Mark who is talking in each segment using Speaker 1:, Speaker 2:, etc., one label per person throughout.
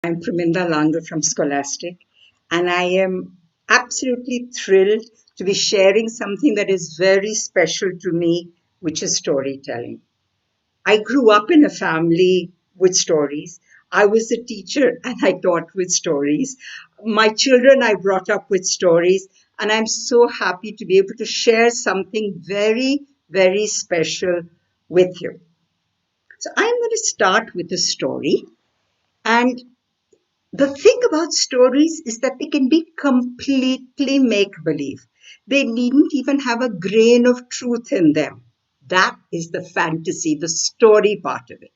Speaker 1: I'm PREMINDA LANGER from Scholastic, and I am absolutely thrilled to be sharing something that is very special to me, which is storytelling. I grew up in a family with stories. I was a teacher and I taught with stories. My children I brought up with stories, and I'm so happy to be able to share something very, very special with you. So I'm going to start with a story, and the thing about stories is that they can be completely make believe. They needn't even have a grain of truth in them. That is the fantasy, the story part of it.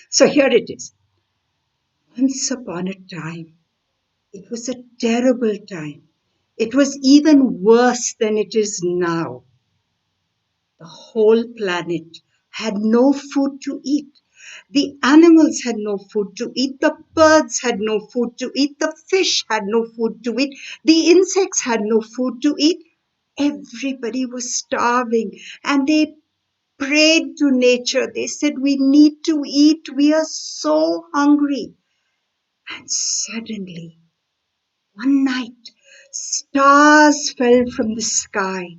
Speaker 1: So here it is. Once upon a time, it was a terrible time. It was even worse than it is now. The whole planet had no food to eat. The animals had no food to eat. The birds had no food to eat. The fish had no food to eat. The insects had no food to eat. Everybody was starving, and they prayed to nature. They said, "We need to eat. We are so hungry." And suddenly, one night, stars fell from the sky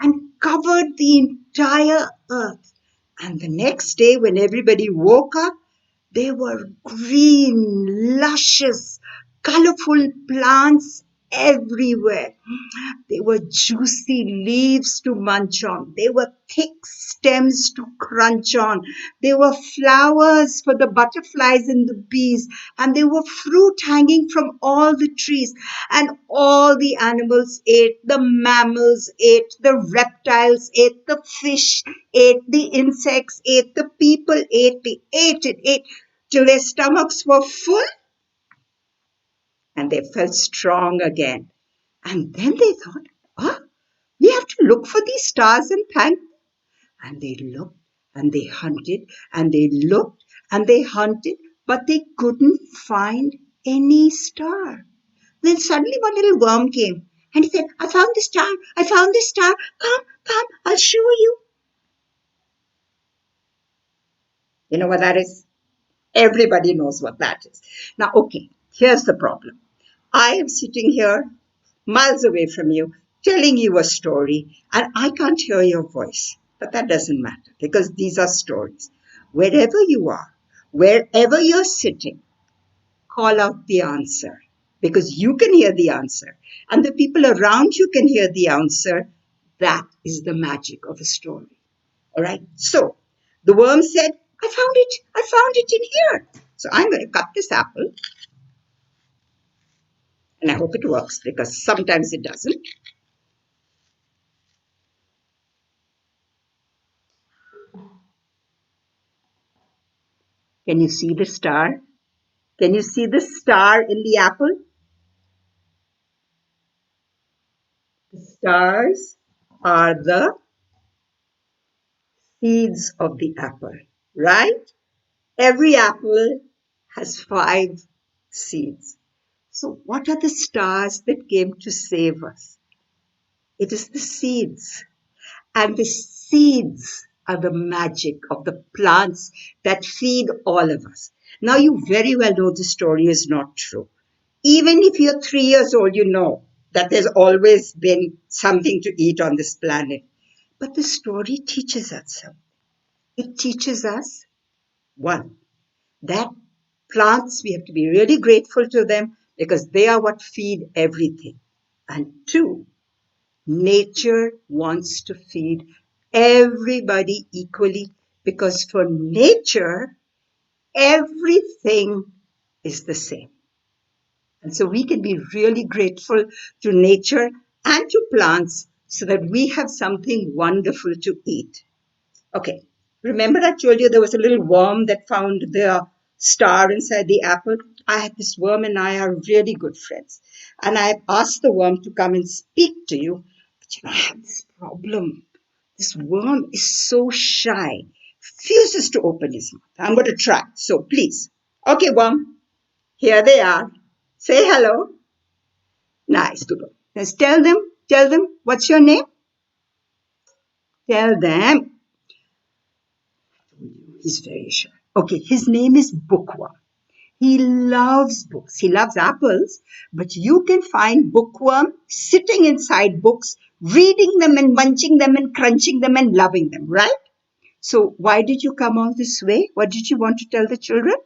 Speaker 1: and covered the entire earth. And the next day, when everybody woke up, there were green, luscious, colorful plants everywhere. There were juicy leaves to munch on. There were thick stems to crunch on. There were flowers for the butterflies and the bees. And there were fruit hanging from all the trees. And all the animals ate. The mammals ate. The reptiles ate. The fish ate. The insects ate. The people ate. They ate till their stomachs were full and they felt strong again. And then they thought, "Ah, we have to look for these stars and thank them." And they looked and they hunted and they looked and they hunted, but they couldn't find any star. Then suddenly one little worm came and he said, "I found the star. I found the star. Come, I'll show you." You know what that is? Everybody knows what that is. Now, okay, here's the problem. I am sitting here miles away from you, telling you a story, and I can't hear your voice. But that doesn't matter because these are stories. Wherever you are, wherever you're sitting, call out the answer because you can hear the answer, and the people around you can hear the answer. That is the magic of a story. All right. So the worm said, I found it in here. So I'm going to cut this apple, and I hope it works because sometimes it doesn't. Can you see the star? Can you see the star in the apple? The stars are the seeds of the apple, right? Every apple has 5 seeds. So what are the stars that came to save us? It is the seeds. And the seeds are the magic of the plants that feed all of us. Now you very well know the story is not true. Even if you're 3 years old, you know that there's always been something to eat on this planet. But the story teaches us something. It teaches us, one, that plants, we have to be really grateful to them because they are what feed everything. And two, nature wants to feed everybody equally because for nature, everything is the same. And so we can be really grateful to nature and to plants so that we have something wonderful to eat. Okay, remember I told you there was a little worm that found the star inside the apple? I had this worm and I are really good friends. And I asked the worm to come and speak to you. But I have this problem. This worm is so shy, refuses to open his mouth. I'm going to try. So please. Okay, worm, here they are. Say hello. Nice, good. Let's tell them, what's your name? Tell them. He's very shy. Okay, his name is Bookworm. He loves books. He loves apples, but you can find Bookworm sitting inside books, reading them and munching them and crunching them and loving them, right? So why did you come all this way? What did you want to tell the children?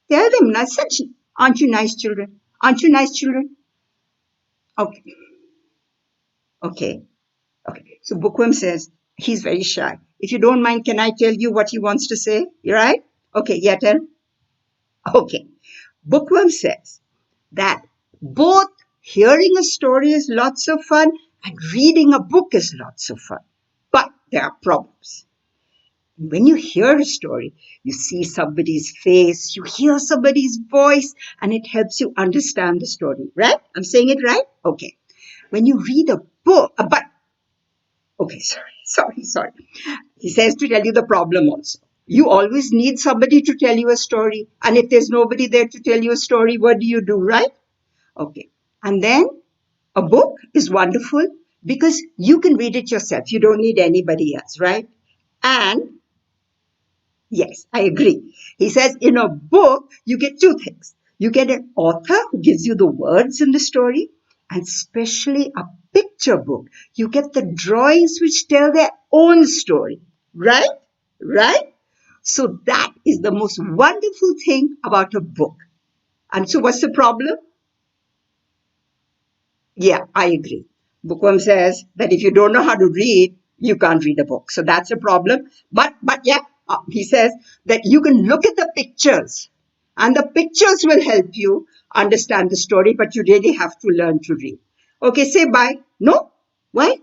Speaker 1: Tell them, not such. Aren't you nice children? Aren't you nice children? Okay. Okay. Okay. So Bookworm says he's very shy. If you don't mind, can I tell you what he wants to say? You right? Okay. Yeah, tell. Okay. Bookworm says that both hearing a story is lots of fun and reading a book is lots of fun. But there are problems. When you hear a story, you see somebody's face, you hear somebody's voice, and it helps you understand the story, right? I'm saying it right? Okay. When you read a book, okay, sorry. He says to tell you the problem also. You always need somebody to tell you a story. And if there's nobody there to tell you a story, what do, right? Okay. And then a book is wonderful because you can read it yourself. You don't need anybody else, right? And yes, I agree. He says in a book, you get two things. You get an author who gives you the words in the story, and especially a picture book. You get the drawings which tell their own story, right? Right? So that is the most wonderful thing about a book. And so what's the problem? Yeah, I agree. Bookworm says that if you don't know how to read, you can't read a book. So that's a problem. But yeah, he says that you can look at the pictures and the pictures will help you understand the story, but you really have to learn to read. Okay, say bye. No? Why?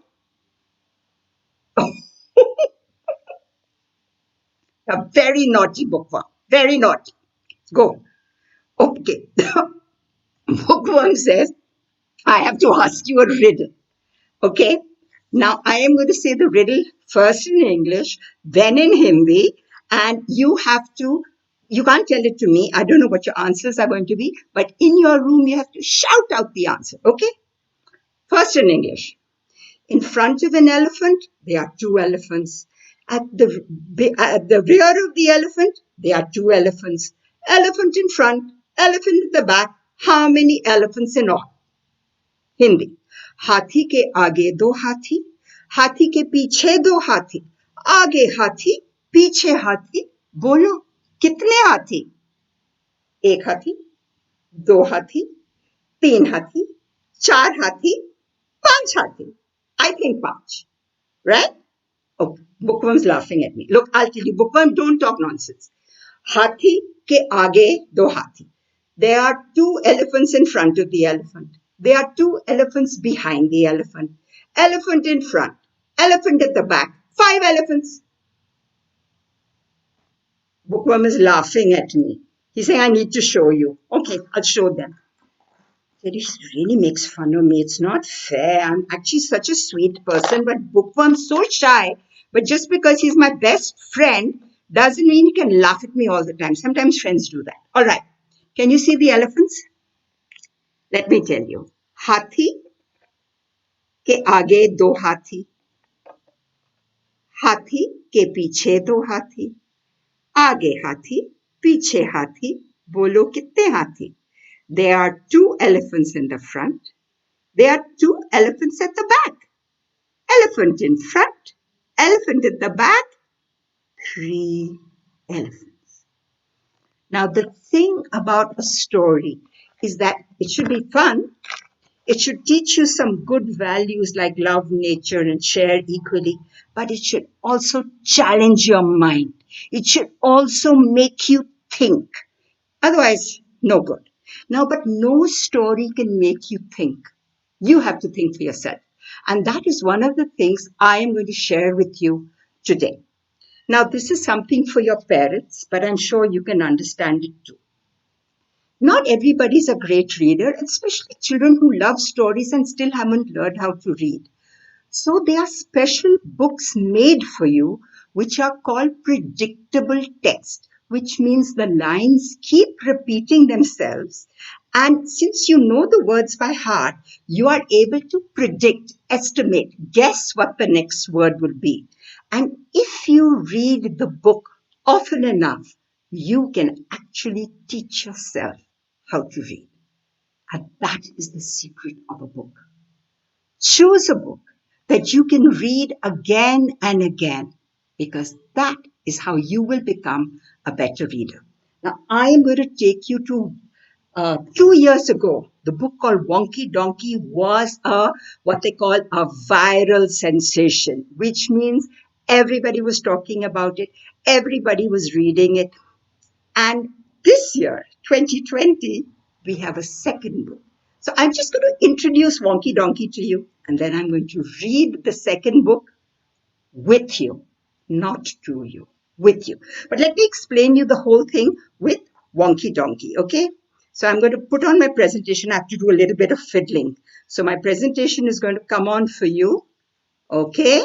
Speaker 1: A very naughty bookworm. Very naughty. Go. Okay. Bookworm says, I have to ask you a riddle. Okay? Now, I am going to say the riddle first in English, then in Hindi, and you can't tell it to me. I don't know what your answers are going to be, but in your room, you have to shout out the answer. Okay? First in English. In front of an elephant, there are two elephants. At the rear of the elephant, there are two elephants. Elephant in front, elephant at the back. How many elephants in all? Hindi. हाथी के आगे दो हाथी, हाथी के पीछे दो हाथी, आगे हाथी, पीछे हाथी, बोलो कितने हाथी? एक हाथी, दो हाथी, तीन हाथी, चार हाथी, पांच हाथी. I think पांच. Right? Oh, Bookworm's laughing at me. Look, I'll tell you, Bookworm, don't talk nonsense. हाथी के आगे दो हाथी. There are two elephants in front of the elephant. There are two elephants behind the elephant. Elephant in front, elephant at the back. 5 elephants. Bookworm is laughing at me. He's saying, I need to show you. Okay, I'll show them. He really makes fun of me. It's not fair. I'm actually such a sweet person, but Bookworm's so shy. But just because he's my best friend doesn't mean he can laugh at me all the time. Sometimes friends do that. All right. Can you see the elephants? Let me tell you. हाथी के आगे दो हाथी, हाथी के पीछे दो हाथी, आगे हाथी, पीछे हाथी, बोलो कितने हाथी? There are 2 elephants in the front. There are 2 elephants at the back. Elephant in front, elephant at the back, 3 elephants. Now the thing about a story is that it should be fun. It should teach you some good values like love nature and share equally, but it should also challenge your mind. It should also make you think. Otherwise, no good. Now, but no story can make you think. You have to think for yourself. And that is one of the things I am going to share with you today. Now, this is something for your parents, but I'm sure you can understand it too. Not everybody is a great reader, especially children who love stories and still haven't learned how to read. So there are special books made for you which are called predictable text, which means the lines keep repeating themselves. And since you know the words by heart, you are able to predict, estimate, guess what the next word will be. And if you read the book often enough, you can actually teach yourself how to read. And that is the secret of a book. Choose a book that you can read again and again, because that is how you will become a better reader. Now, I am going to take you to 2 years ago. The book called Wonky Donkey was what they call a viral sensation, which means everybody was talking about it, everybody was reading it. And this year, 2020, we have a second book. So I'm just going to introduce Wonky Donkey to you, and then I'm going to read the second book with you, not to you, with you. But let me explain you the whole thing with Wonky Donkey, okay? So I'm going to put on my presentation. I have to do a little bit of fiddling. So my presentation is going to come on for you, okay?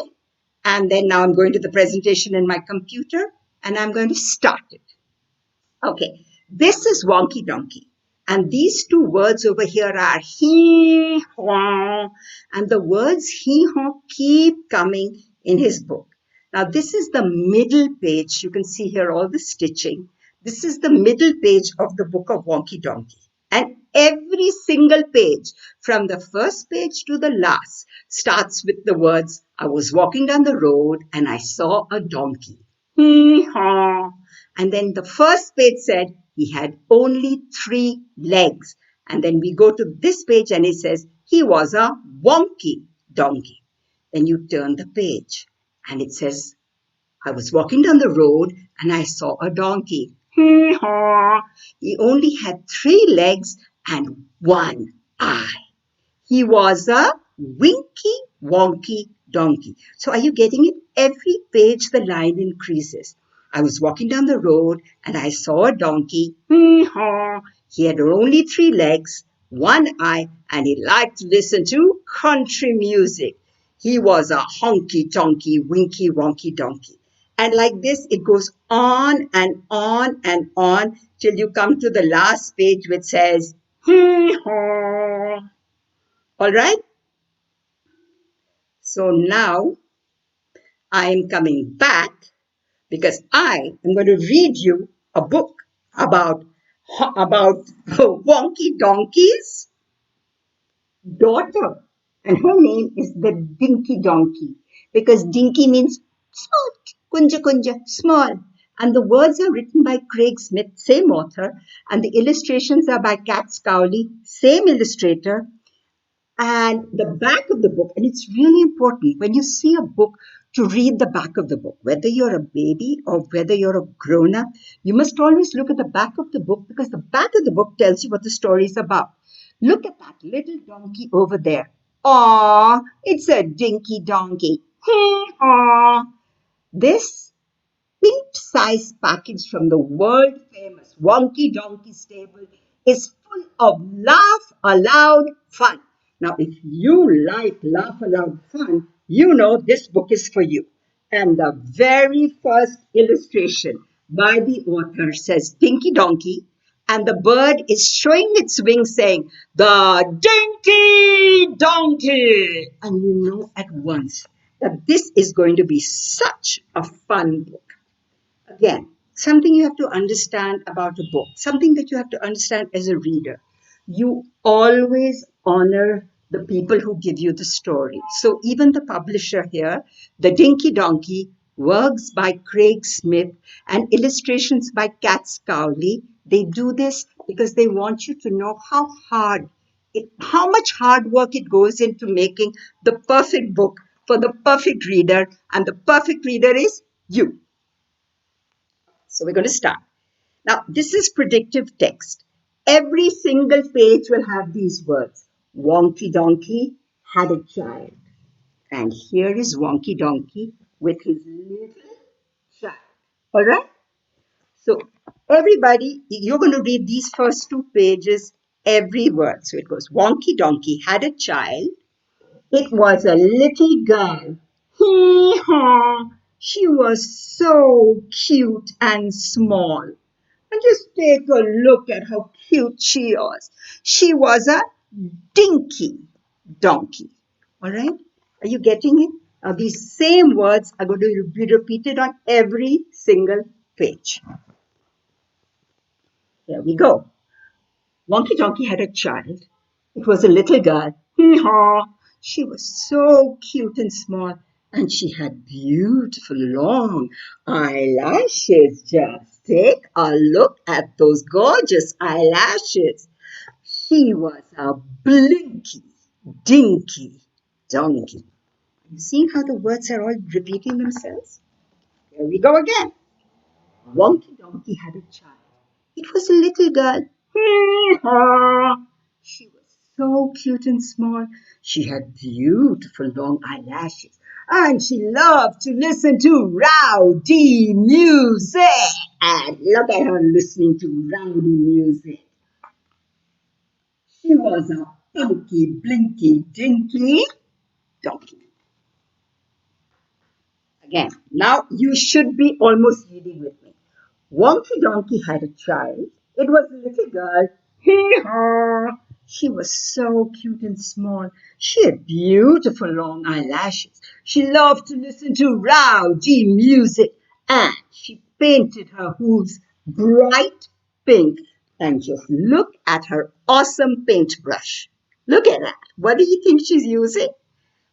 Speaker 1: And then now I'm going to the presentation in my computer, and I'm going to start it. Okay, this is Wonky Donkey. And these two words over here are hee haw. And the words hee haw keep coming in his book. Now, this is the middle page. You can see here all the stitching. This is the middle page of the book of Wonky Donkey. And every single page, from the first page to the last, starts with the words, I was walking down the road and I saw a donkey. Hee haw. And then the first page said he had only 3 legs. And then we go to this page and it says he was a wonky donkey. Then you turn the page and it says, I was walking down the road and I saw a donkey. Hee haw. He only had 3 legs and 1 eye. He was a winky, wonky donkey. So are you getting it? Every page the line increases. I was walking down the road and I saw a donkey. Hee-haw. He had only 3 legs, 1 eye, and he liked to listen to country music. He was a honky-tonky, winky, wonky donkey. And like this, it goes on and on and on till you come to the last page which says, hee-haw. All right? So now I am coming back because I am going to read you a book about Wonky Donkey's daughter. And her name is the Dinky Donkey, because Dinky means small, kunja kunja, small. And the words are written by Craig Smith, same author, and the illustrations are by Kat Scowley, same illustrator. And the back of the book, and it's really important when you see a book to read the back of the book, whether you're a baby or whether you're a grown-up, you must always look at the back of the book, because the back of the book tells you what the story is about. Look at that little donkey over there. Aw, it's a dinky donkey. Hee-haw. This pint-sized package from the world-famous Wonky Donkey stable is full of laugh aloud fun. Now, if you like laugh aloud fun, you know this book is for you. And the very first illustration by the author says Dinky Donkey, and the bird is showing its wings saying, the Dinky Donkey. And you know at once that this is going to be such a fun book. Again, something you have to understand about a book, something that you have to understand as a reader. You always honor the people who give you the story. So even the publisher here, The Dinky Donkey, works by Craig Smith and illustrations by Kat Scowley. They do this because they want you to know how much hard work it goes into making the perfect book for the perfect reader, and the perfect reader is you. So we're going to start. Now, this is predictive text. Every single page will have these words. Wonky Donkey had a child. And here is Wonky Donkey with his little child. All right? So everybody, you're going to read these first 2 pages, every word. So it goes, Wonky Donkey had a child. It was a little girl. Hee-haw. She was so cute and small. And just take a look at how cute she was. She was a dinky donkey. All right? Are you getting it? Now, these same words are going to be repeated on every single page. There we go. Wonky Donkey had a child. It was a little girl. Hee-haw! She was so cute and small, and she had beautiful long eyelashes. Just take a look at those gorgeous eyelashes. She was a blinky, dinky donkey. You see how the words are all repeating themselves? Here we go again. Wonky Donkey had a child. It was a little girl. Hee-haw! She was so cute and small. She had beautiful long eyelashes. And she loved to listen to rowdy music. And look at her listening to rowdy music. She was a funky, blinky, dinky donkey. Again, now you should be almost reading with me. Wonky Donkey had a child. It was a little girl. Hee-haw! She was so cute and small. She had beautiful long eyelashes. She loved to listen to rowdy music. And she painted her hooves bright pink. And just look at her awesome paintbrush. Look at that. What do you think she's using?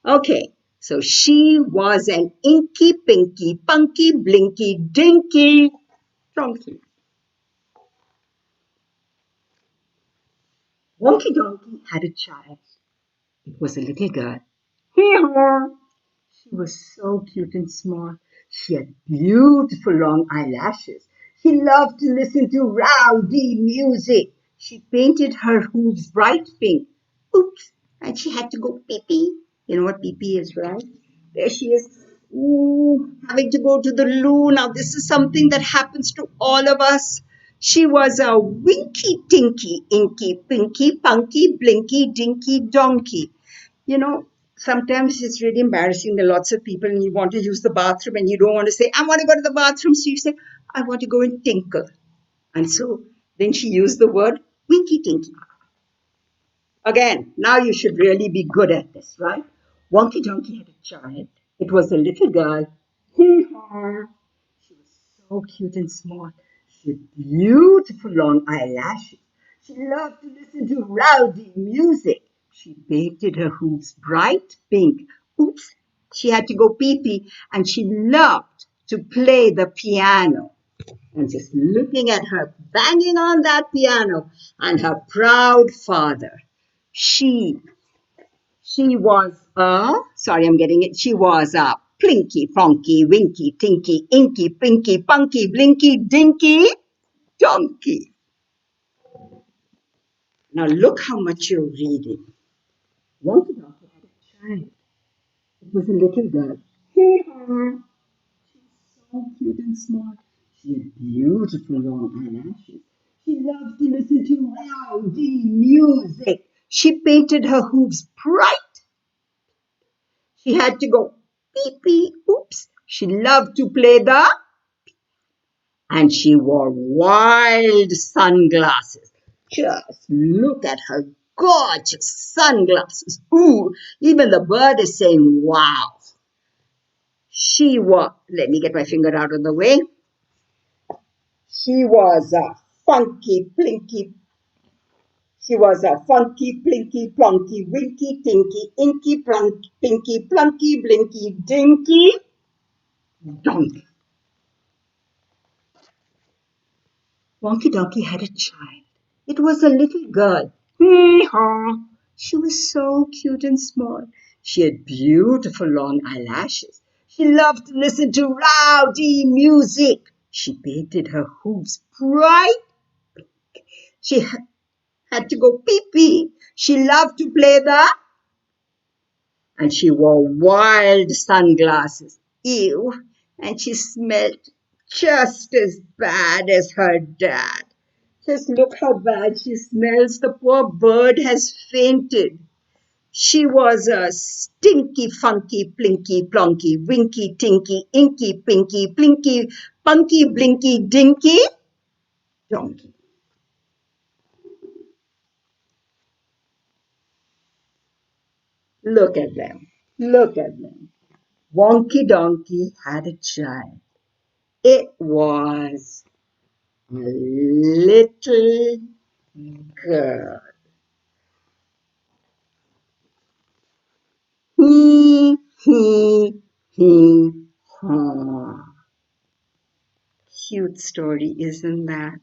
Speaker 1: Okay, so she was an inky, pinky, punky, blinky, dinky donkey. Wonky Donkey had a child. It was a little girl. Hee-haw! She was so cute and small. She had beautiful long eyelashes. She loved to listen to rowdy music. She painted her hooves bright pink. Oops! And she had to go pee-pee. You know what pee-pee is, right? There she is. Ooh, having to go to the loo. Now, this is something that happens to all of us. She was a winky, tinky, inky, pinky, punky, blinky, dinky donkey. You know, sometimes it's really embarrassing. There are lots of people and you want to use the bathroom and you don't want to say, I want to go to the bathroom. So you say, I want to go and tinkle. And so then she used the word winky tinky. Again, now you should really be good at this, right? Wonky Donkey had a child. It was a little girl. Hee-haw! She was so cute and small. She had beautiful long eyelashes. She loved to listen to rowdy music. She painted her hooves bright pink. Oops, she had to go pee-pee. And she loved to play the piano. And just looking at her banging on that piano and her proud father. She was she was a plinky, plonky, winky, tinky, inky, pinky, punky, blinky, dinky donkey. Now look how much you're reading. Wonky Donkey had a child. It was a little girl. Hee-haw! She was so cute and small. She had beautiful long eyelashes. She loved to listen to rowdy music. She painted her hooves bright. She had to go pee-pee. Oops. She loved to play the... And she wore wild sunglasses. Just look at her gorgeous sunglasses. Ooh, even the bird is saying, wow. She was... Let me get my finger out of the way. She was a funky, plinky... She was a funky, plinky, plonky, winky, tinky, inky, plunk, pinky, plunky, blinky, dinky donkey. Wonky Donkey had a child. It was a little girl. Hee-haw! She was so cute and small. She had beautiful long eyelashes. She loved to listen to rowdy music. She painted her hooves bright. She had to go pee-pee. She loved to play the... And she wore wild sunglasses. Ew! And she smelled just as bad as her dad. Just look how bad she smells. The poor bird has fainted. She was a stinky, funky, plinky, plonky, winky, tinky, inky, pinky, blinky, punky, blinky, dinky donkey. Look at them. Look at them. Wonky Donkey had a child. It was A little girl. Hee, hee, hee, haw. Cute story, isn't that?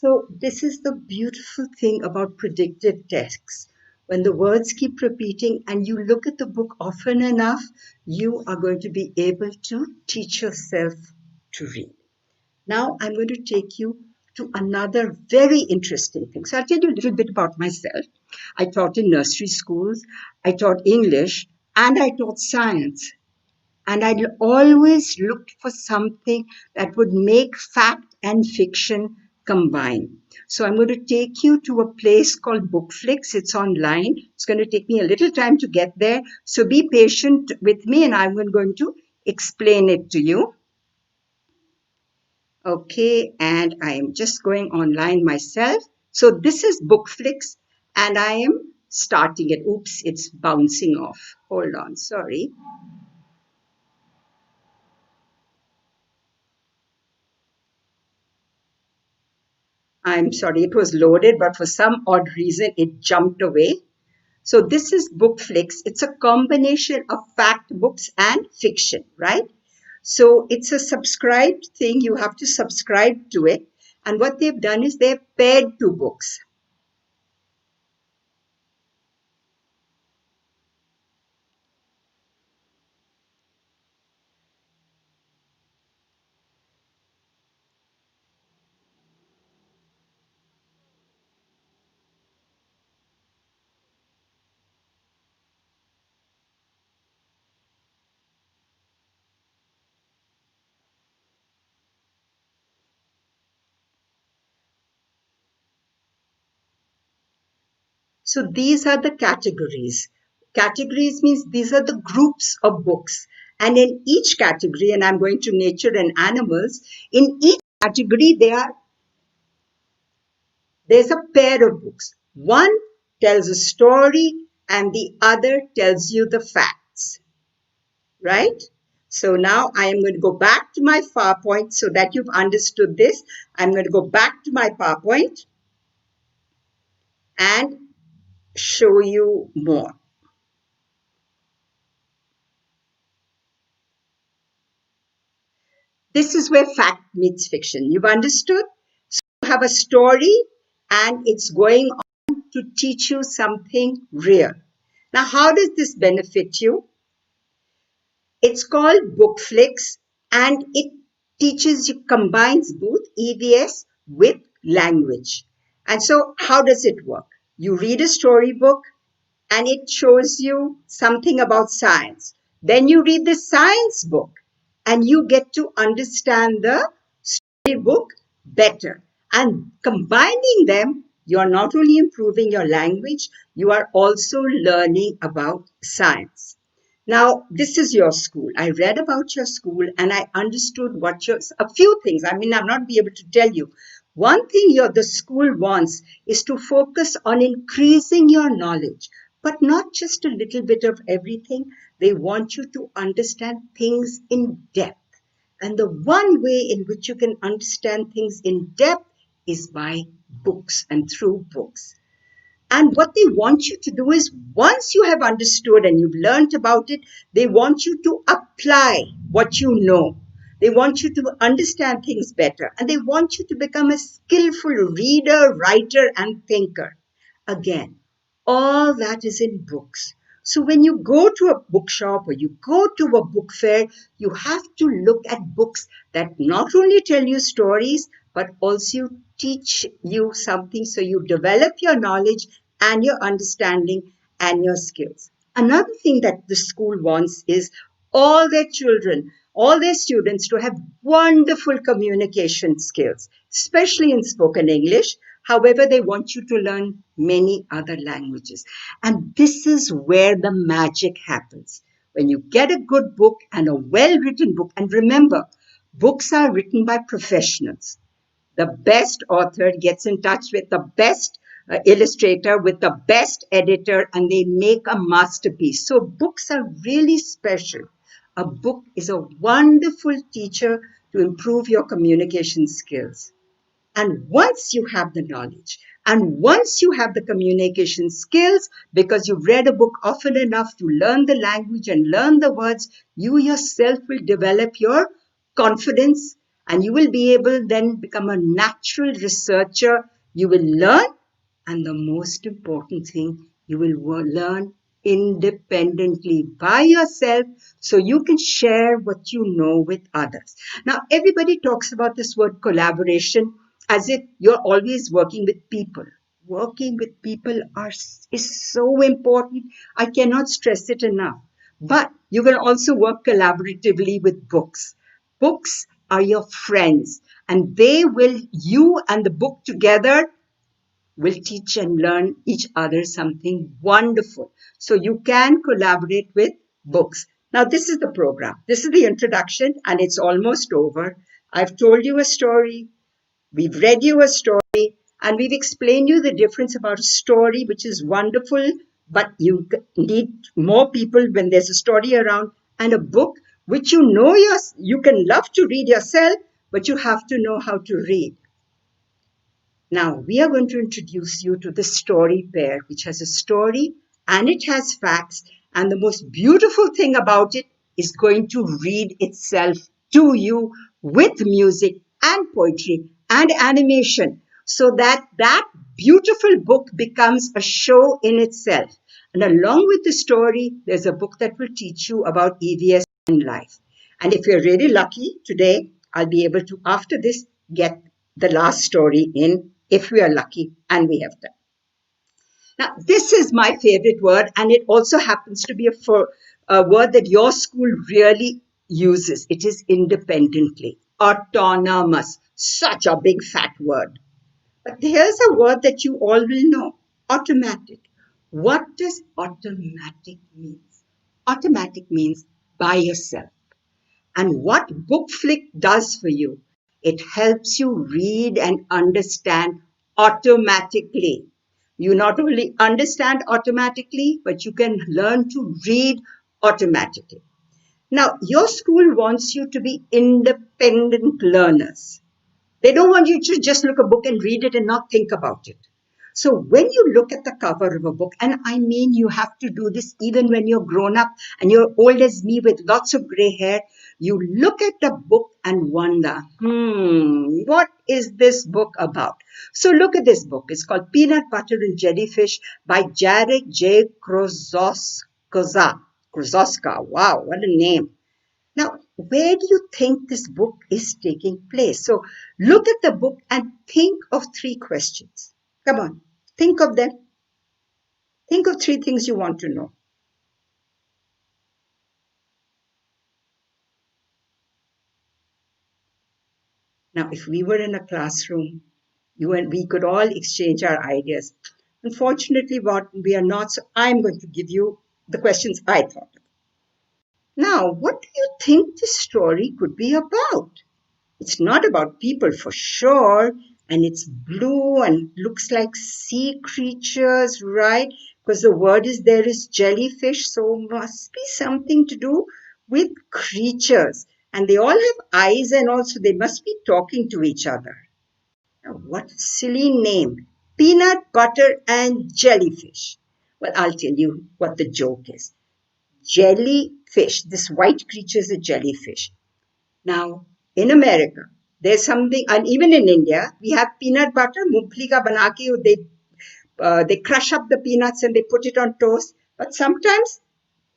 Speaker 1: So, this is the beautiful thing about predictive text. When the words keep repeating and you look at the book often enough, you are going to be able to teach yourself to read. Now, I'm going to take you to another very interesting thing. So, I'll tell you a little bit about myself. I taught in nursery schools, I taught English, and I taught science. And I always looked for something that would make fact and fiction combine. So I'm going to take you to a place called Bookflix. It's online. It's going to take me a little time to get there. So be patient with me and I'm going to explain it to you. Okay, and I am just going online myself. So this is Bookflix and I am starting it. Oops, it's bouncing off. Hold on, sorry. I'm sorry, it was loaded, but for some odd reason, it jumped away. So this is Bookflix. It's a combination of fact books and fiction, right? So it's a subscribed thing. You have to subscribe to it. And what they've done is they've paired two books. So these are the categories. Categories means these are the groups of books. And in each category, and I'm going to nature and animals, in each category, there's a pair of books. One tells a story and the other tells you the facts, right? So now I am going to go back to my PowerPoint so that you've understood this. I'm going to go back to my PowerPoint and show you more. This is where fact meets fiction. You've understood? So you have a story and it's going on to teach you something real. Now, how does this benefit you? It's called Bookflix and it teaches you, combines both EVS with language. And so how does it work? You read a storybook and it shows you something about science. Then you read the science book and you get to understand the storybook better. And combining them, you're not only improving your language, you are also learning about science. Now, this is your school. I read about your school and I understood a few things. I mean, I'm not be able to tell you. One thing the school wants is to focus on increasing your knowledge, but not just a little bit of everything. They want you to understand things in depth. And the one way in which you can understand things in depth is by books and through books. And what they want you to do is once you have understood and you've learned about it, they want you to apply what you know. They want you to understand things better and they want you to become a skillful reader, writer, and thinker. Again, all that is in books. So when you go to a bookshop or you go to a book fair, you have to look at books that not only tell you stories, but also teach you something so you develop your knowledge and your understanding and your skills. Another thing that the school wants is all their children, all their students to have wonderful communication skills, especially in spoken English. However, they want you to learn many other languages. And this is where the magic happens. When you get a good book and a well-written book, and remember, books are written by professionals. The best author gets in touch with the best illustrator, with the best editor, and they make a masterpiece. So books are really special. A book is a wonderful teacher to improve your communication skills. And once you have the knowledge, and once you have the communication skills, because you've read a book often enough to learn the language and learn the words, you yourself will develop your confidence, and you will be able then become a natural researcher. You will learn, and the most important thing, you will learn independently by yourself, so you can share what you know with others. Now, everybody talks about this word collaboration as if you're always working with people. Working with people is so important. I cannot stress it enough. But you can also work collaboratively with books. Books are your friends, and you and the book together will teach and learn each other something wonderful. So you can collaborate with books. Now, this is the program. This is the introduction, and it's almost over. I've told you a story. We've read you a story, and we've explained you the difference about a story, which is wonderful, but you need more people when there's a story around, and a book, which you can love to read yourself, but you have to know how to read. Now, we are going to introduce you to the story pair, which has a story and it has facts. And the most beautiful thing about it is going to read itself to you with music and poetry and animation, so that that beautiful book becomes a show in itself. And along with the story, there's a book that will teach you about EVS and life. And if you're really lucky today, I'll be able to, after this, get the last story in, if we are lucky, and we have time. Now, this is my favorite word, and it also happens to be a word that your school really uses. It is independently, autonomous, such a big fat word. But here's a word that you all will know, automatic. What does automatic mean? Automatic means by yourself. And what Book Flick does for you, it helps you read and understand automatically. You not only understand automatically, but you can learn to read automatically. Now, your school wants you to be independent learners. They don't want you to just look a book and read it and not think about it. So when you look at the cover of a book, and I mean you have to do this even when you're grown up and you're old as me with lots of gray hair, you look at the book and wonder, what is this book about? So look at this book. It's called Peanut Butter and Jellyfish by Jarek J. Krozowska. Wow, what a name. Now, where do you think this book is taking place? So look at the book and think of 3 questions. Come on, think of them. Think of 3 things you want to know. Now, if we were in a classroom, you and we could all exchange our ideas. Unfortunately, we are not, so I'm going to give you the questions I thought of. Now, what do you think this story could be about? It's not about people for sure, and it's blue and looks like sea creatures, right? Because the word there is jellyfish, so must be something to do with creatures. And they all have eyes, and also they must be talking to each other. Now, what a silly name. Peanut butter and jellyfish. Well, I'll tell you what the joke is. Jellyfish, this white creature is a jellyfish. Now, in America, there's something, and even in India, we have peanut butter, mungfali ka bana ke, they crush up the peanuts and they put it on toast. But sometimes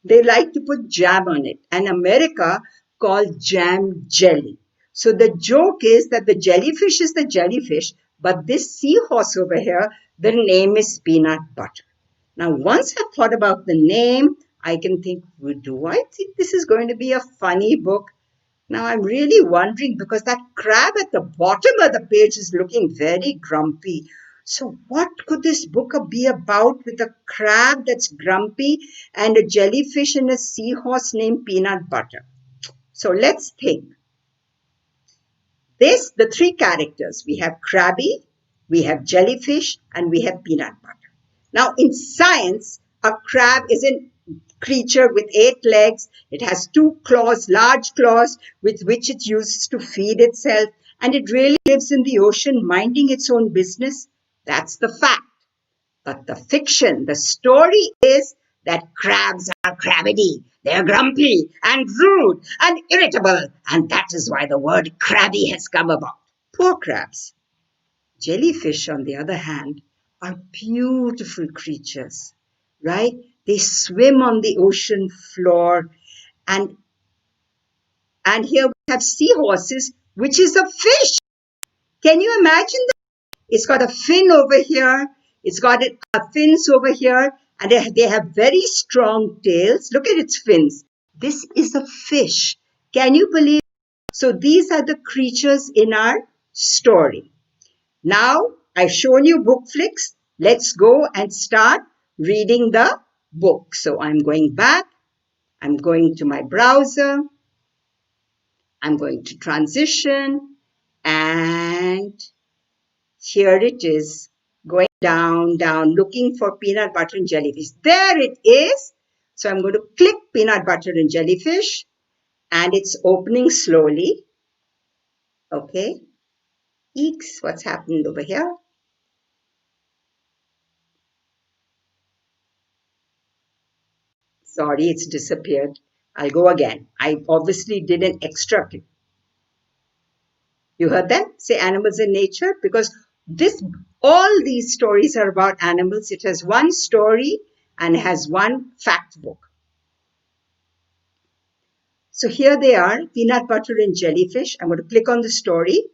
Speaker 1: they like to put jam on it. And America called jam jelly. So the joke is that the jellyfish is the jellyfish, but this seahorse over here, the name is peanut butter. Now, once I've thought about the name, I can think, well, do I think this is going to be a funny book? Now, I'm really wondering because that crab at the bottom of the page is looking very grumpy. So what could this book be about with a crab that's grumpy and a jellyfish and a seahorse named Peanut Butter? So let's think. The 3 characters, we have crabby, we have jellyfish, and we have peanut butter. Now, in science, a crab is a creature with 8 legs. It has 2 claws, large claws, with which it uses to feed itself. and it really lives in the ocean minding its own business. That's the fact. But the fiction, the story is that crabs are crabbedy. They're grumpy and rude and irritable. And that is why the word crabby has come about. Poor crabs. Jellyfish, on the other hand, are beautiful creatures, right? They swim on the ocean floor. And, and here we have seahorses, which is a fish. Can you imagine that? It's got a fin over here. It's got fins over here. And they have very strong tails. Look at its fins. This is a fish. Can you believe? So these are the creatures in our story. Now, I've shown you book flicks. Let's go and start reading the book. So I'm going back. I'm going to my browser. I'm going to transition. And here it is. Going down, down, looking for peanut butter and jellyfish. There it is. So I'm going to click peanut butter and jellyfish. And it's opening slowly. Okay. Eeks, what's happened over here? Sorry, it's disappeared. I'll go again. I obviously did an extra click. You heard them say animals in nature? Because all these stories are about animals. It has one story and has one fact book. So here they are, peanut butter and jellyfish. I'm going to click on the story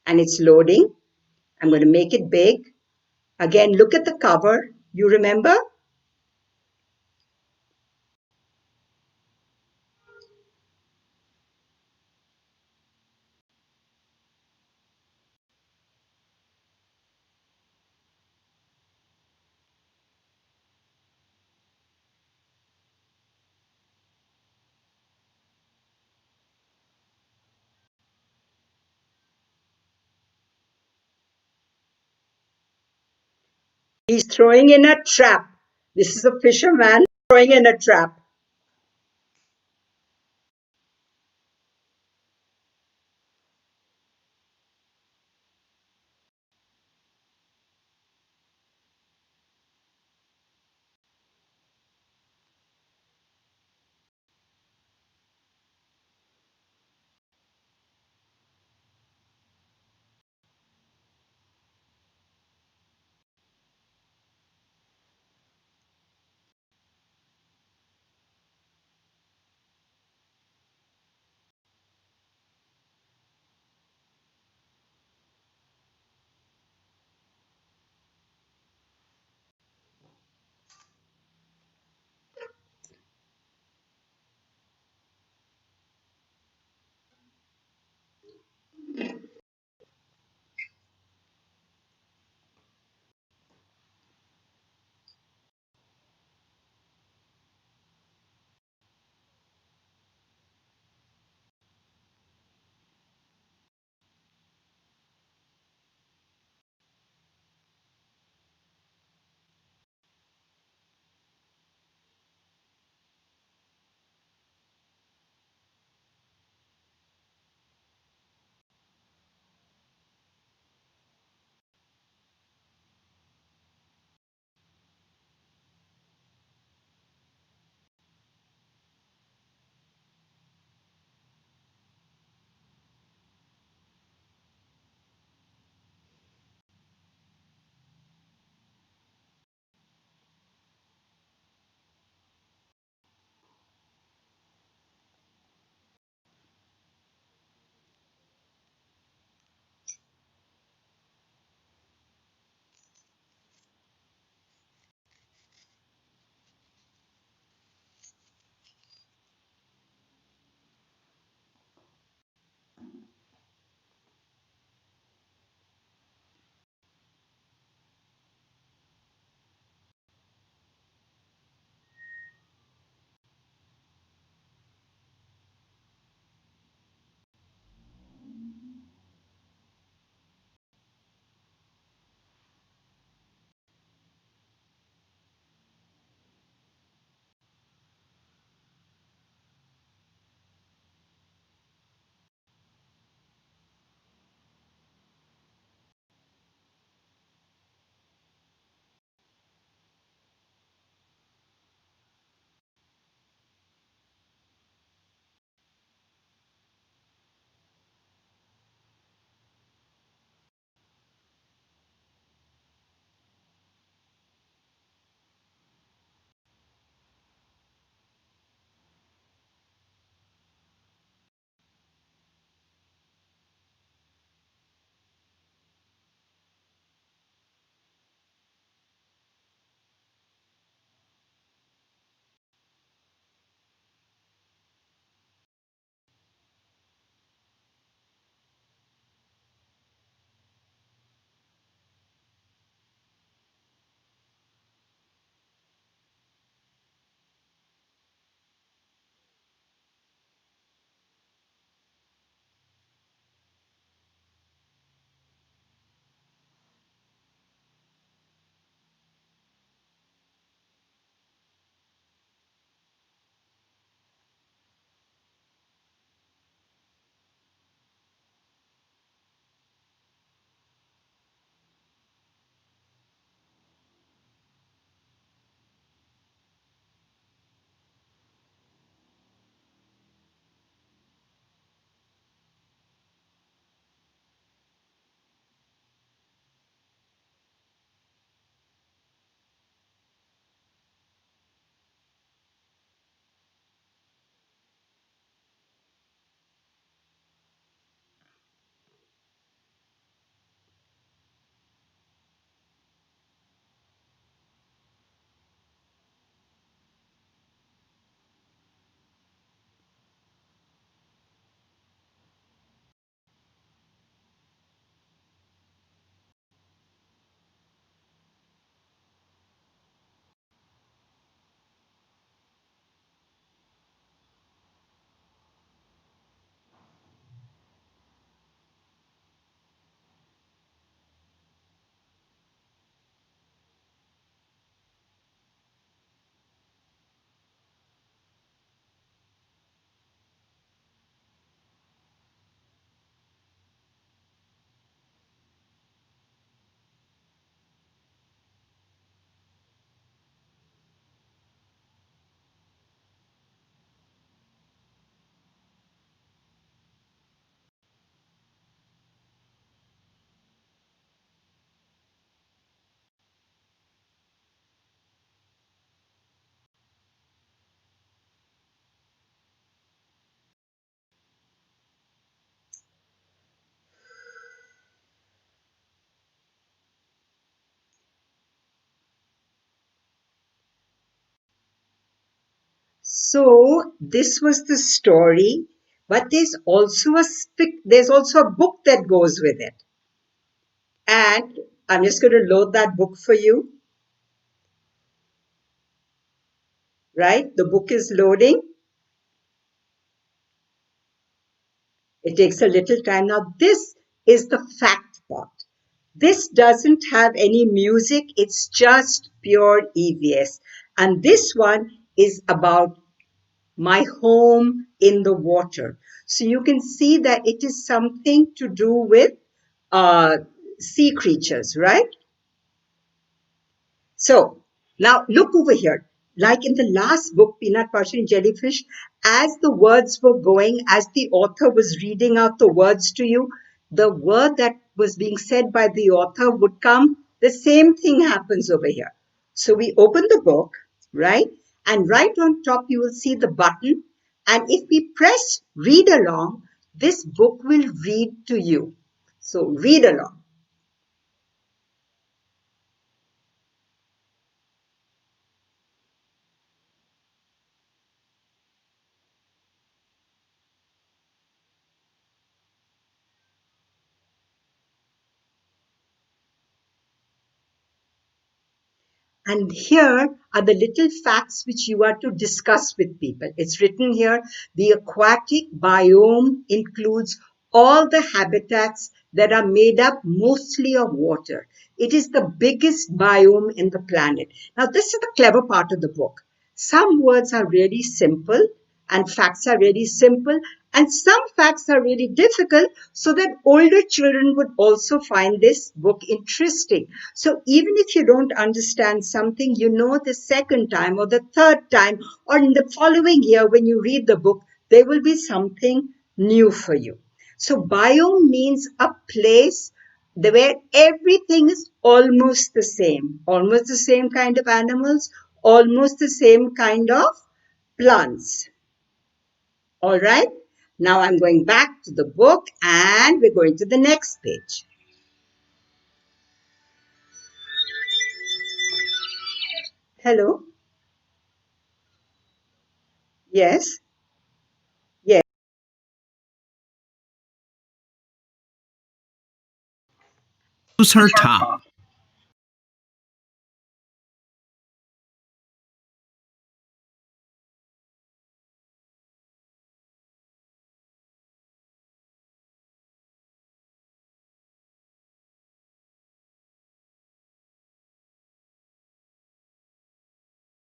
Speaker 1: and it's loading. I'm going to make it big. Again, look at the cover. You remember? He's throwing in a trap. This is a fisherman throwing in a trap. So this was the story, but there's also a book that goes with it. And I'm just going to load that book for you, right? The book is loading. It takes a little time. Now, this is the fact part. This doesn't have any music. It's just pure EVS. And this one is about my home in the water. So you can see that it is something to do with sea creatures, right? So now look over here. Like in the last book, Peanut Butter and Jellyfish, as the words were going, as the author was reading out the words to you, the word that was being said by the author would come. The same thing happens over here. So we open the book, right? And right on top, you will see the button. And if we press read along, this book will read to you. So read along. And here are the little facts which you are to discuss with people. It's written here, the aquatic biome includes all the habitats that are made up mostly of water. It is the biggest biome in the planet. Now, this is the clever part of the book. Some words are really simple and facts are really simple, and some facts are really difficult, so that older children would also find this book interesting. So even if you don't understand something, you know the second time or the third time or in the following year when you read the book, there will be something new for you. So biome means a place where everything is almost the same kind of animals, almost the same kind of plants. All right. Now I'm going back to the book and we're going to the next page. Hello. Yes. Yes.
Speaker 2: Who's her top?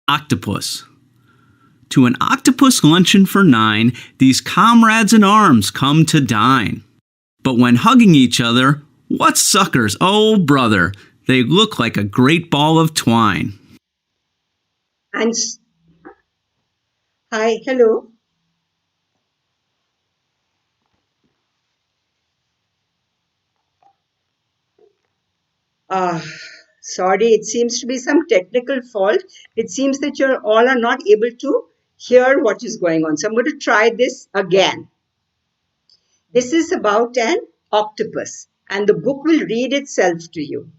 Speaker 2: Octopus. To an octopus luncheon for 9, these comrades in arms come to dine. But when hugging each other, what suckers, oh brother, they look like a great ball of twine.
Speaker 1: And hi, hello. Ah, sorry, it seems to be some technical fault. It seems that you're all are not able to hear what is going on. So I'm going to try this again. This is about an octopus, and the book will read itself to you.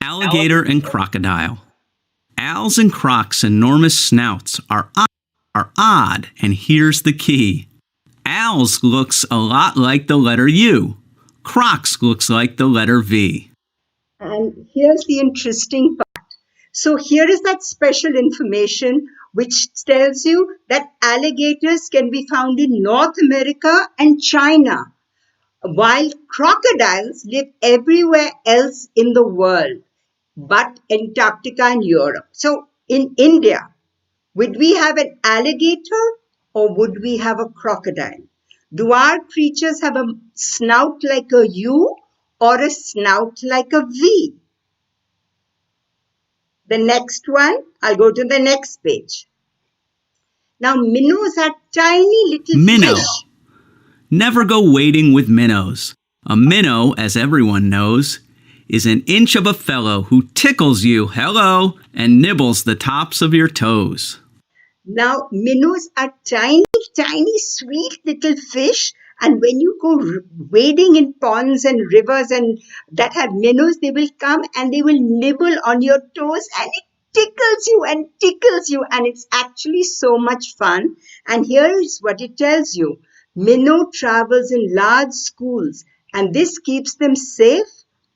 Speaker 2: Alligator and Crocodile. Al's and Croc's enormous snouts are odd, and here's the key. Al's looks a lot like the letter U. Croc's looks like the letter V.
Speaker 1: And here's the interesting part. So here is that special information which tells you that alligators can be found in North America and China, while crocodiles live everywhere else in the world, but Antarctica and Europe. So in India, would we have an alligator or would we have a crocodile? Do our creatures have a snout like a U or a snout like a V? The next one, I'll go to the next page. Now, minnows are tiny little
Speaker 2: Minnow.
Speaker 1: fish.
Speaker 2: Never go wading with minnows. A minnow, as everyone knows, is an inch of a fellow who tickles you, hello, and nibbles the tops of your toes.
Speaker 1: Now, minnows are tiny, tiny, sweet little fish. And when you go wading in ponds and rivers and that have minnows, they will come and they will nibble on your toes and it tickles you and tickles you, and it's actually so much fun. And here is what it tells you. Minnow travels in large schools, and this keeps them safe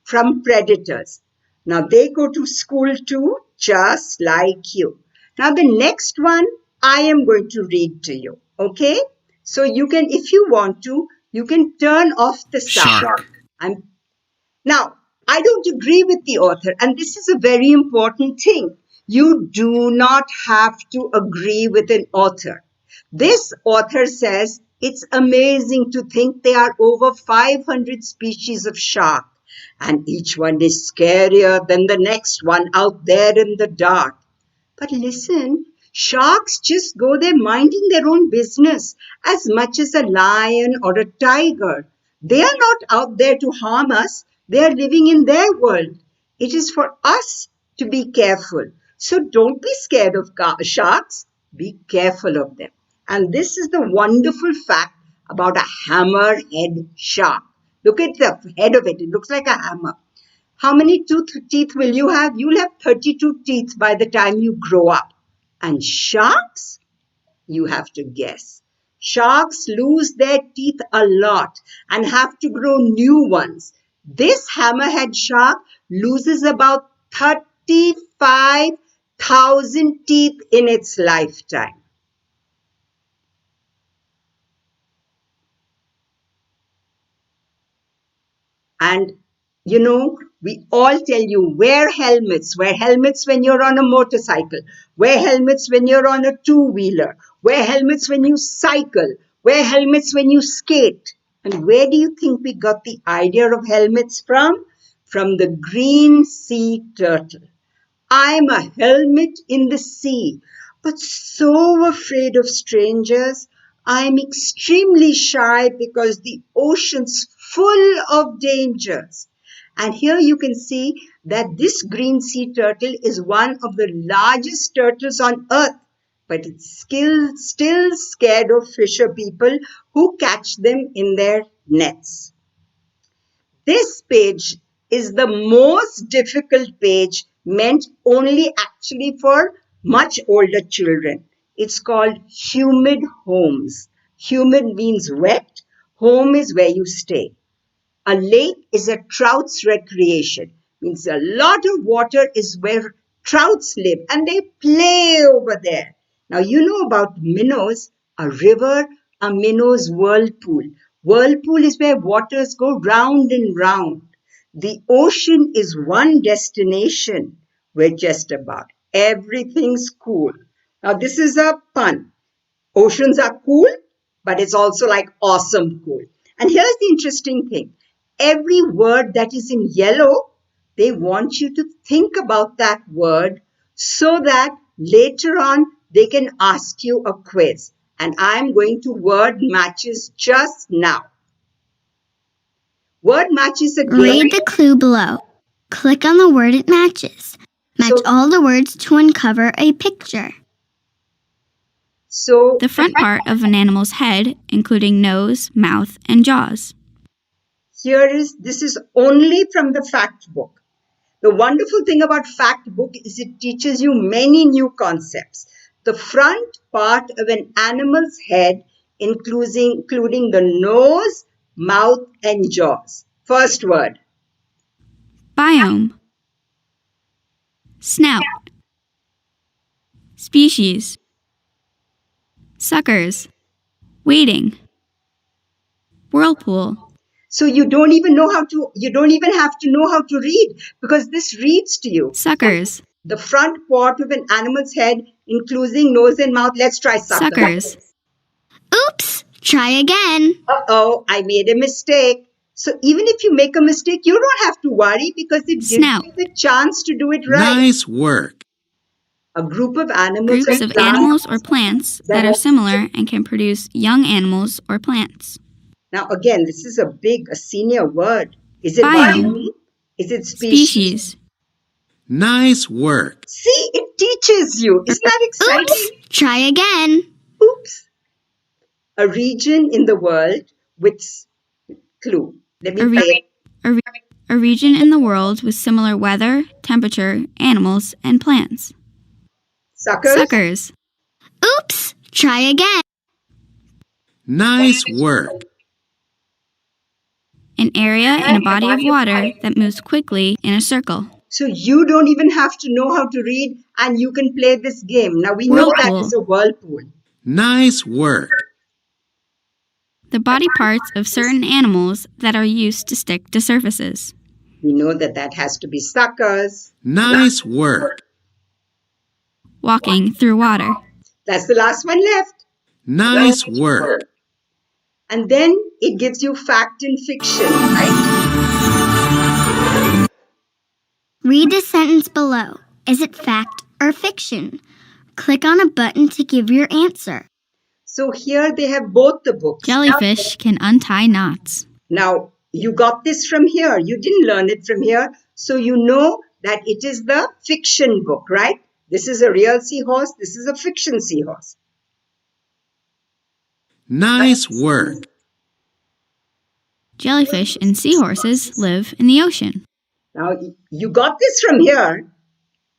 Speaker 1: from predators. Now they go to school too, just like you. Now the next one I am going to read to you, okay? So you can, if you want to, you can turn off the sound.
Speaker 2: Shark.
Speaker 1: Now, I don't agree with the author, and this is a very important thing. You do not have to agree with an author. This author says it's amazing to think there are over 500 species of shark, and each one is scarier than the next one out there in the dark. But listen, sharks just go there minding their own business as much as a lion or a tiger. They are not out there to harm us. They are living in their world. It is for us to be careful. So don't be scared of sharks. Be careful of them. And this is the wonderful fact about a hammerhead shark. Look at the head of it. It looks like a hammer. How many teeth will you have? You'll have 32 teeth by the time you grow up. And sharks? You have to guess. Sharks lose their teeth a lot and have to grow new ones. This hammerhead shark loses about 35,000 teeth in its lifetime. And you know, we all tell you, wear helmets when you're on a motorcycle, wear helmets when you're on a two-wheeler, wear helmets when you cycle, wear helmets when you skate. And where do you think we got the idea of helmets from? From the green sea turtle. I'm a helmet in the sea, but so afraid of strangers. I'm extremely shy because the ocean's full of dangers. And here you can see that this green sea turtle is one of the largest turtles on earth, but it's still scared of fisher people who catch them in their nets. This page is the most difficult page, meant only actually for much older children. It's called humid homes. Humid means wet. Home is where you stay. A lake is a trout's recreation. Means a lot of water is where trouts live and they play over there. Now you know about minnows. A river, a minnow's whirlpool. Whirlpool is where waters go round and round. The ocean is one destination where just about everything's cool. Now this is a pun. Oceans are cool, but it's also like awesome cool. And here's the interesting thing. Every word that is in yellow, they want you to think about that word so that later on they can ask you a quiz. And I'm going to word matches just now. Word matches again.
Speaker 3: Read the clue below. Click on the word it matches. Match all the words to uncover a picture.
Speaker 1: So
Speaker 4: The front part of an animal's head, including nose, mouth, and jaws.
Speaker 1: this is only from the fact book. The wonderful thing about fact book is it teaches you many new concepts. The front part of an animal's head, including the nose, mouth, and jaws. First word.
Speaker 4: Biome. Snout. Species. Suckers. Wading. Whirlpool.
Speaker 1: So you don't even have to know how to read because this reads to you.
Speaker 4: Suckers.
Speaker 1: The front part of an animal's head, including nose and mouth. Let's try
Speaker 4: Suckers.
Speaker 3: Oops! Try again.
Speaker 1: Uh-oh, I made a mistake. So even if you make a mistake, you don't have to worry because it gives
Speaker 4: Snout.
Speaker 1: you the chance to do it right.
Speaker 2: Nice work.
Speaker 1: A group of animals
Speaker 4: Groups of animals or plants that are similar and can produce young animals or plants.
Speaker 1: Now again, this is a senior word. Is it
Speaker 4: Biome.
Speaker 1: biome? Is it species?
Speaker 2: Nice work.
Speaker 1: See, it teaches you. Isn't that exciting?
Speaker 3: Oops! Try again.
Speaker 1: Oops. A region in the world with clue. Let me say
Speaker 4: A region in the world with similar weather, temperature, animals, and plants.
Speaker 1: Suckers?
Speaker 4: Suckers.
Speaker 3: Oops! Try again.
Speaker 5: Nice work.
Speaker 4: An area in a body of water that moves quickly in a circle.
Speaker 1: So you don't even have to know how to read and you can play this game. Now we know that
Speaker 4: Whirlpool.
Speaker 1: is a whirlpool.
Speaker 5: Nice work.
Speaker 4: The body parts of certain animals that are used to stick to surfaces.
Speaker 1: We know that that has to be suckers.
Speaker 5: Nice work.
Speaker 4: Walking through water.
Speaker 1: That's the last one left.
Speaker 5: Nice work.
Speaker 1: And then it gives you fact and fiction, right?
Speaker 3: Read the sentence below. Is it fact or fiction? Click on a button to give your answer.
Speaker 1: So here they have both the books.
Speaker 4: Jellyfish can untie knots.
Speaker 1: Now, you got this from here. You didn't learn it from here. So you know that it is the fiction book, right? This is a real seahorse. This is a fiction seahorse.
Speaker 5: Nice work.
Speaker 4: Jellyfish and seahorses live in the ocean.
Speaker 1: Now, you got this from here.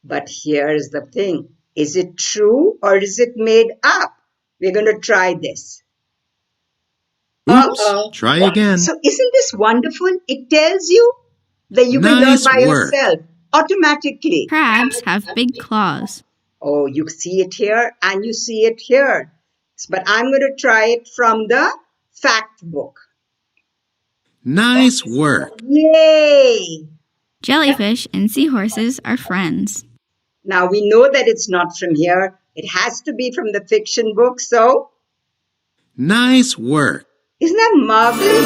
Speaker 1: But here's the thing. Is it true or is it made up? We're going to try this.
Speaker 5: Oops. Try again.
Speaker 1: So isn't this wonderful? It tells you that you can
Speaker 5: Nice
Speaker 1: learn by
Speaker 5: work.
Speaker 1: yourself automatically.
Speaker 4: Crabs have big claws.
Speaker 1: Oh, you see it here and you see it here. But I'm going to try it from the fact book.
Speaker 5: Nice work.
Speaker 1: Yay!
Speaker 4: Jellyfish and seahorses are friends.
Speaker 1: Now we know that it's not from here. It has to be from the fiction book. So,
Speaker 5: Nice work.
Speaker 1: isn't that marvelous?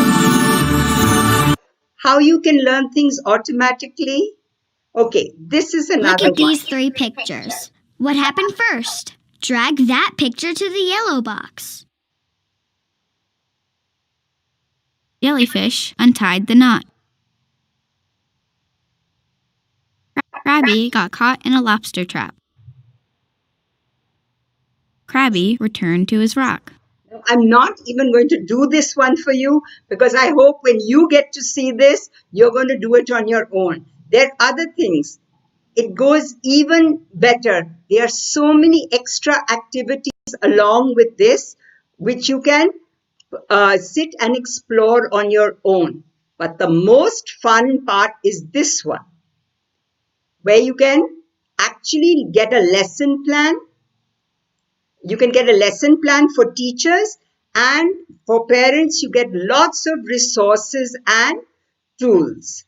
Speaker 1: How you can learn things automatically? Okay, this is
Speaker 3: Look
Speaker 1: another
Speaker 3: at
Speaker 1: one.
Speaker 3: these 3 pictures. What happened first? Drag that picture to the yellow box.
Speaker 4: Jellyfish untied the knot. Crabby got caught in a lobster trap. Crabby returned to his rock.
Speaker 1: I'm not even going to do this one for you because I hope when you get to see this, you're going to do it on your own. There are other things. It goes even better. There are so many extra activities along with this, which you can sit and explore on your own. But the most fun part is this one, where you can actually get a lesson plan. You can get a lesson plan for teachers, and for parents, you get lots of resources and tools.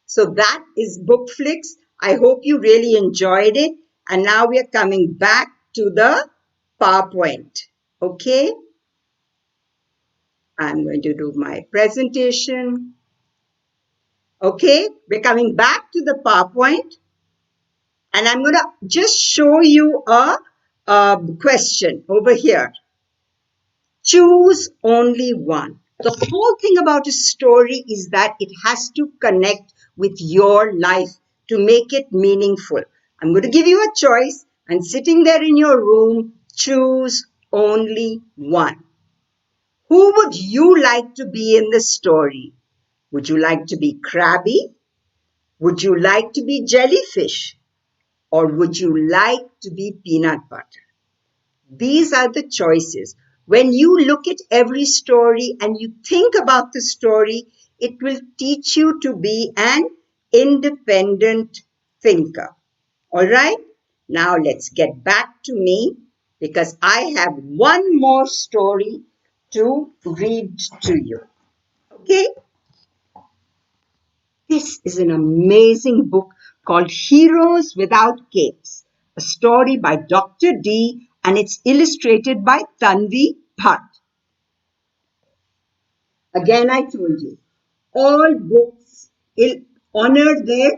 Speaker 1: So that is Bookflix. I hope you really enjoyed it. And now we are coming back to the PowerPoint. Okay? I'm going to do my presentation. Okay, we're coming back to the PowerPoint. And I'm going to just show you a question over here. Choose only one. The whole thing about a story is that it has to connect with your life to make it meaningful. I'm going to give you a choice, and sitting there in your room, choose only one. Who would you like to be in the story? Would you like to be crabby? Would you like to be jellyfish? Or would you like to be peanut butter? These are the choices. When you look at every story and you think about the story, it will teach you to be an independent thinker. All right? Now let's get back to me because I have one more story to read to you. Okay? This is an amazing book called Heroes Without Capes, a story by Dr. D, and it's illustrated by Tanvi Bhatt. Again, I told you, all books honor their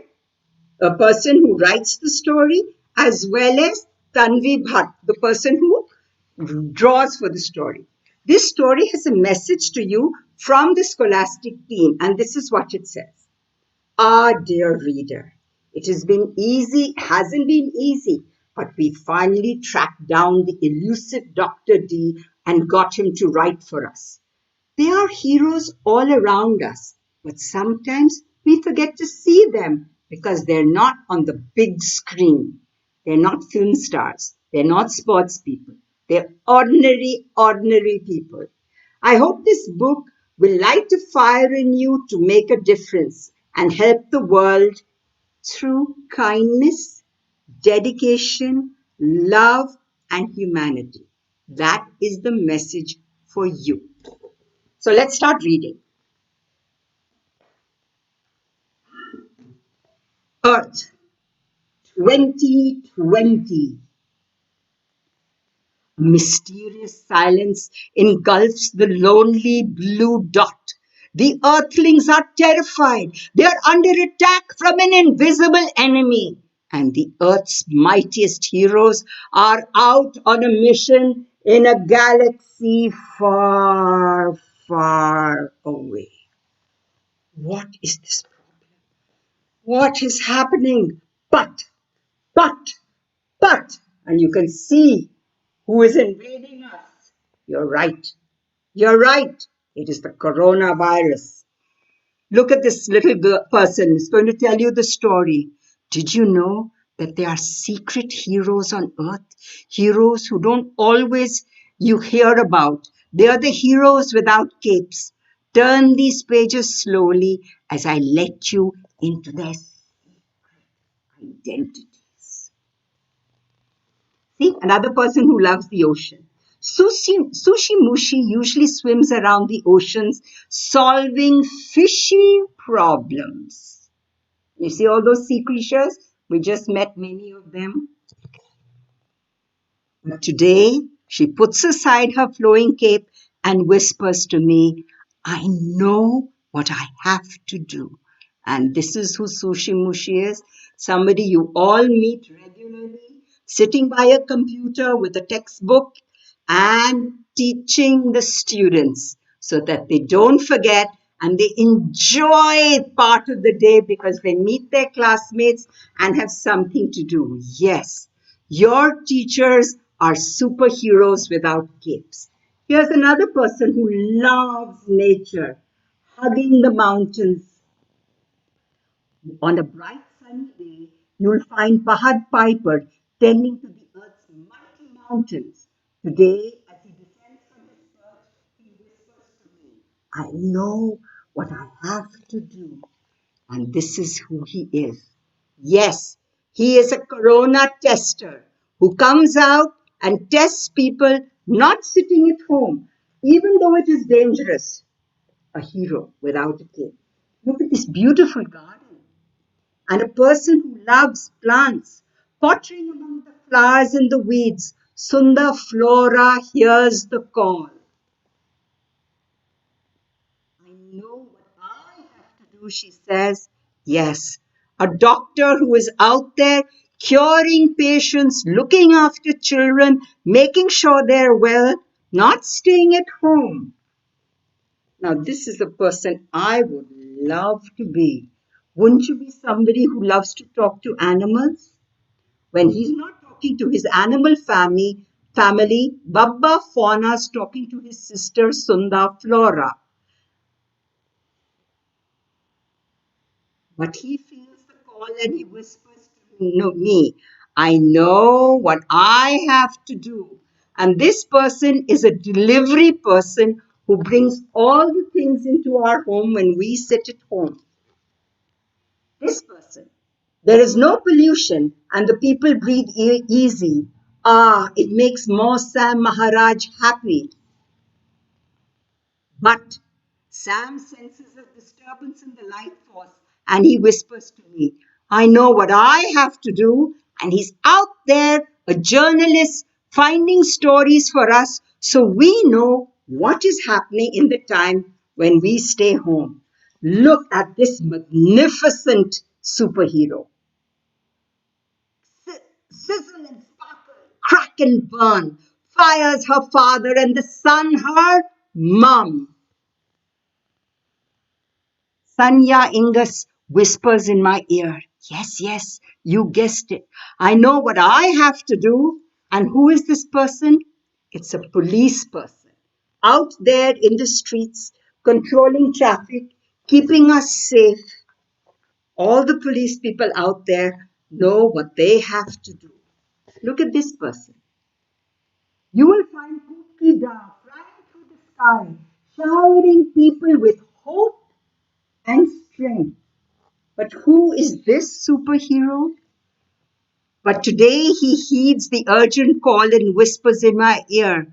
Speaker 1: person who writes the story as well as Tanvi Bhatt, the person who draws for the story. This story has a message to you from the scholastic team, and this is what it says. Ah, dear reader, it hasn't been easy, but we finally tracked down the elusive Dr. D and got him to write for us. There are heroes all around us, but sometimes we forget to see them because they're not on the big screen. They're not film stars. They're not sports people. They're ordinary, ordinary people. I hope this book will light a fire in you to make a difference and help the world through kindness, dedication, love, and humanity. That is the message for you. So let's start reading. Earth 2020. Mysterious silence engulfs the lonely blue dot. The earthlings are terrified. They are under attack from an invisible enemy. And the Earth's mightiest heroes are out on a mission in a galaxy far, far away. What is this problem? What is happening? But, and you can see who is invading us. You're right. You're right. It is the coronavirus. Look at this little person. It's going to tell you the story. Did you know that there are secret heroes on earth? Heroes who don't always you hear about. They are the heroes without capes. Turn these pages slowly as I let you into their identities. See, another person who loves the ocean. Sushi Mushi usually swims around the oceans solving fishy problems. You see all those sea creatures? We just met many of them. But today, she puts aside her flowing cape and whispers to me, I know what I have to do. And this is who Sushi Mushi is. Somebody you all meet regularly, sitting by a computer with a textbook and teaching the students so that they don't forget and they enjoy part of the day because they meet their classmates and have something to do. Yes, your teachers are superheroes without capes. Here's another person who loves nature, hugging the mountains. On a bright sunny day, you'll find Pahad Piper tending to the earth's mighty mountains. Today, as he descends from his perch, he whispers to me, I know what I have to do. And this is who he is. Yes, he is a corona tester who comes out and tests people not sitting at home, even though it is dangerous. A hero without a cape. Look at this beautiful garden. And a person who loves plants, pottering among the flowers and the weeds. Sundar Flora hears the call. I know what I have to do, she says. Yes, a doctor who is out there curing patients, looking after children, making sure they're well, not staying at home. Now, this is a person I would love to be. Wouldn't you be somebody who loves to talk to animals? When he's not talking to his animal family, Babba Fauna's talking to his sister Sunda Flora. But he feels the call and he whispers to me, I know what I have to do. And this person is a delivery person who brings all the things into our home when we sit at home. This person, there is no pollution and the people breathe easy. It makes Sam Maharaj happy. But Sam senses a disturbance in the life force and he whispers to me, I know what I have to do. And he's out there, a journalist, finding stories for us so we know what is happening in the time when we stay home. Look at this magnificent superhero. Sizzle and sparkle, crack and burn, fires her father and the sun her mum. Sanya Ingus whispers in my ear, yes, you guessed it. I know what I have to do. And who is this person? It's a police person out there in the streets, controlling traffic, keeping us safe. All the police people out there know what they have to do. Look at this person. You will find Cookie Da flying through the sky, showering people with hope and strength. But who is this superhero? But today he heeds the urgent call and whispers in my ear,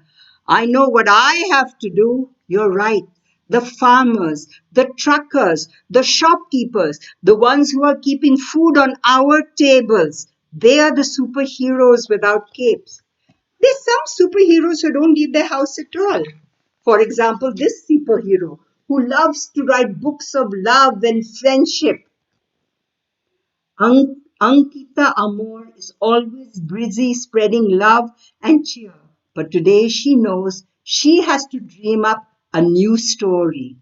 Speaker 1: I know what I have to do. You're right. The farmers, the truckers, the shopkeepers, the ones who are keeping food on our tables, they are the superheroes without capes. There's some superheroes who don't leave their house at all. For example, this superhero who loves to write books of love and friendship. Ankita Amor is always busy spreading love and cheer. But today she knows she has to dream up a new story.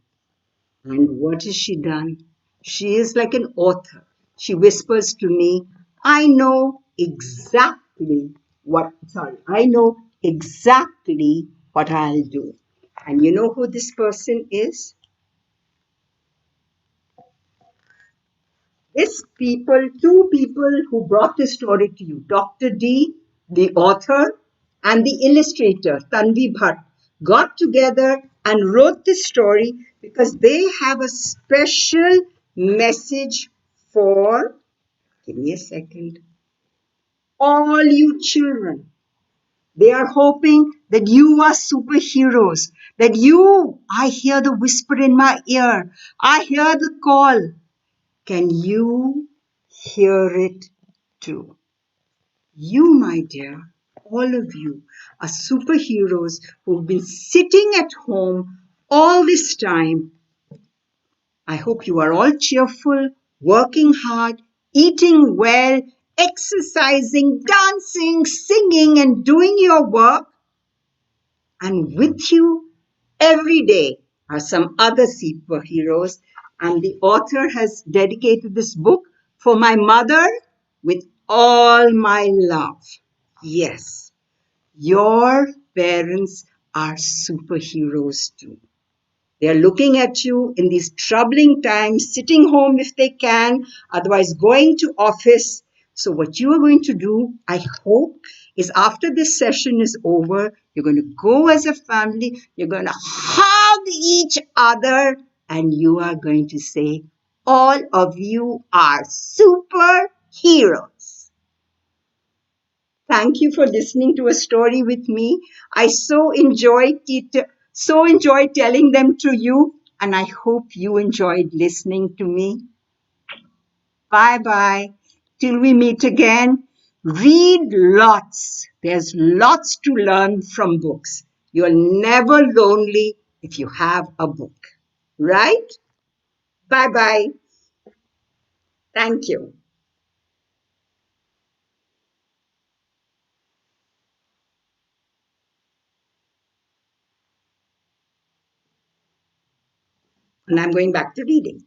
Speaker 1: And what has she done? She is like an author. She whispers to me, I know exactly what I'll do. And you know who this person is? Two people who brought this story to you, Dr. D, the author, and the illustrator, Tanvi Bhatt, got together and wrote this story because they have a special message for, give me a second, all you children. They are hoping that you are superheroes, I hear the whisper in my ear, I hear the call. Can you hear it too? You, my dear, all of you are superheroes who've been sitting at home all this time. I hope you are all cheerful, working hard, eating well, exercising, dancing, singing, and doing your work. And with you every day are some other superheroes. And the author has dedicated this book for my mother with all my love. Yes, your parents are superheroes too. They are looking at you in these troubling times, sitting home if they can, otherwise going to office. So what you are going to do, I hope, is after this session is over, you're going to go as a family, you're going to hug each other, and you are going to say, all of you are superheroes. Thank you for listening to a story with me. I so enjoyed telling them to you, and I hope you enjoyed listening to me. Bye-bye. Till we meet again, read lots. There's lots to learn from books. You're never lonely if you have a book, right? Bye-bye. Thank you. And I'm going back to reading.